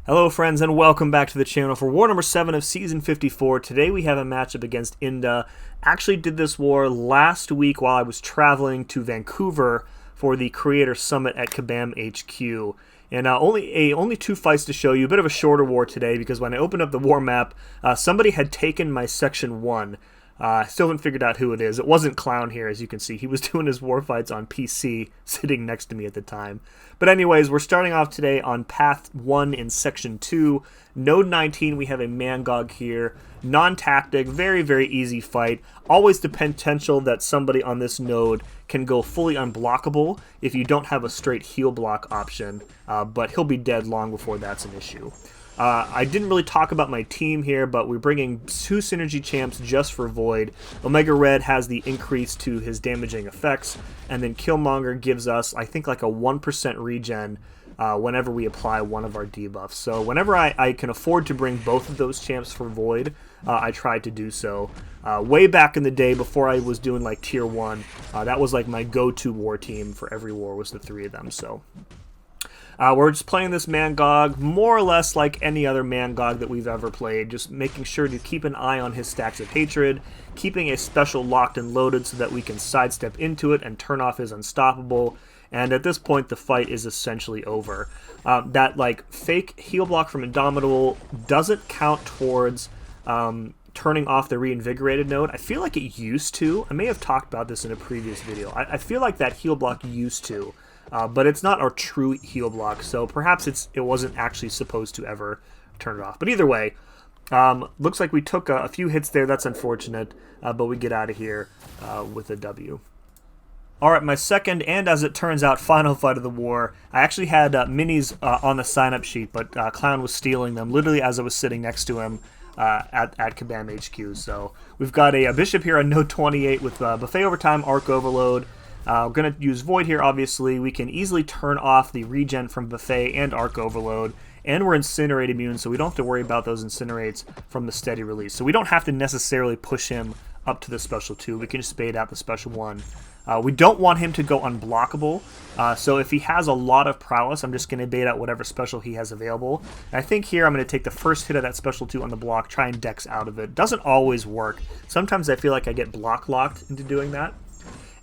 Hello friends and welcome back to the channel for war number 7 of season 54. Today we have a matchup against Inda. Actually did this war last week while I was traveling to Vancouver for the Creator Summit at Kabam HQ. And only 2 fights to show you. A bit of a shorter war today because when I opened up the war map, somebody had taken my section 1. Still haven't figured out who it is. It wasn't Clown here, as you can see. He was doing his war fights on PC, sitting next to me at the time. But anyways, we're starting off today on Path 1 in Section 2. Node 19, we have a MANGOG here. Non-tactic, very, very easy fight. Always the potential that somebody on this node can go fully unblockable if you don't have a straight heal block option. But he'll be dead long before that's an issue. I didn't really talk about my team here, but we're bringing 2 synergy champs just for Void. Omega Red has the increase to his damaging effects, and then Killmonger gives us, I think, like a 1% regen whenever we apply one of our debuffs. So whenever I can afford to bring both of those champs for Void, I try to do so. Way back in the day, before I was doing like Tier 1, that was like my go-to war team for every war, was the 3 of them. So we're just playing this MANGOG more or less like any other MANGOG that we've ever played, just making sure to keep an eye on his stacks of hatred, keeping a special locked and loaded so that we can sidestep into it and turn off his unstoppable, and at this point the fight is essentially over. That like fake heal block from Indomitable doesn't count towards turning off the reinvigorated node. I feel like it used to. I may have talked about this in a previous video. I feel like that heal block used to. But it's not our true heal block, so perhaps it wasn't actually supposed to ever turn it off. But either way, looks like we took a few hits there. That's unfortunate, but we get out of here with a W. Alright, my second, and as it turns out, final fight of the war. I actually had minis on the sign-up sheet, but Clown was stealing them literally as I was sitting next to him at Kabam HQ. So we've got a Bishop here on node 28 with Buffet Overtime, Arc Overload. We're going to use Void here, obviously. We can easily turn off the regen from Buffet and Arc Overload, and we're Incinerate immune, so we don't have to worry about those Incinerates from the steady release. So we don't have to necessarily push him up to the special 2. We can just bait out the special 1. We don't want him to go unblockable, so if he has a lot of prowess, I'm just going to bait out whatever special he has available. And I think here I'm going to take the first hit of that special 2 on the block, try and dex out of it. Doesn't always work. Sometimes I feel like I get block locked into doing that.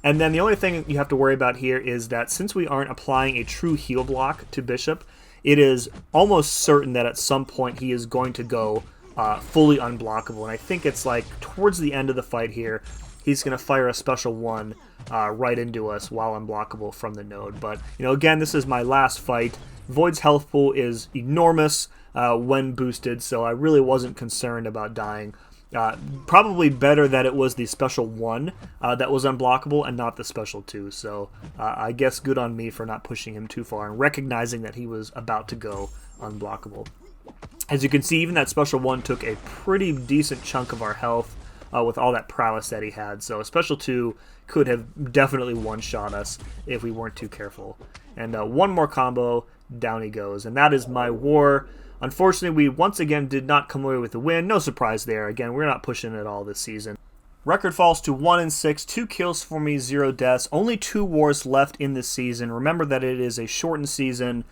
And then the only thing you have to worry about here is that since we aren't applying a true heal block to Bishop, it is almost certain that at some point he is going to go fully unblockable. And I think it's like towards the end of the fight here, he's going to fire a special 1 right into us while unblockable from the node. But, you know, again, this is my last fight. Void's health pool is enormous when boosted, so I really wasn't concerned about dying. Probably better that it was the special 1 that was unblockable and not the special 2. So I guess good on me for not pushing him too far and recognizing that he was about to go unblockable. As you can see, even that special 1 took a pretty decent chunk of our health with all that prowess that he had. So a special 2 could have definitely one-shot us if we weren't too careful. And one more combo, down he goes. And that is my war. Unfortunately, we once again did not come away with the win. No surprise there. Again, we're not pushing it all this season. Record falls to 1-6, 2 kills for me, 0 deaths. Only 2 wars left in this season. Remember that it is a shortened season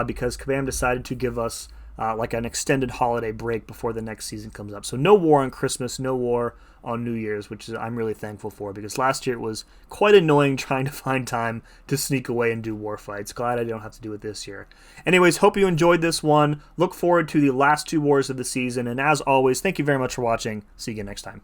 because Kabam decided to give us like an extended holiday break before the next season comes up. So no war on Christmas, no war on New Year's, which I'm really thankful for because last year it was quite annoying trying to find time to sneak away and do war fights. Glad I don't have to do it this year. Anyways, hope you enjoyed this one. Look forward to the last 2 wars of the season, and as always, thank you very much for watching. See you again next time.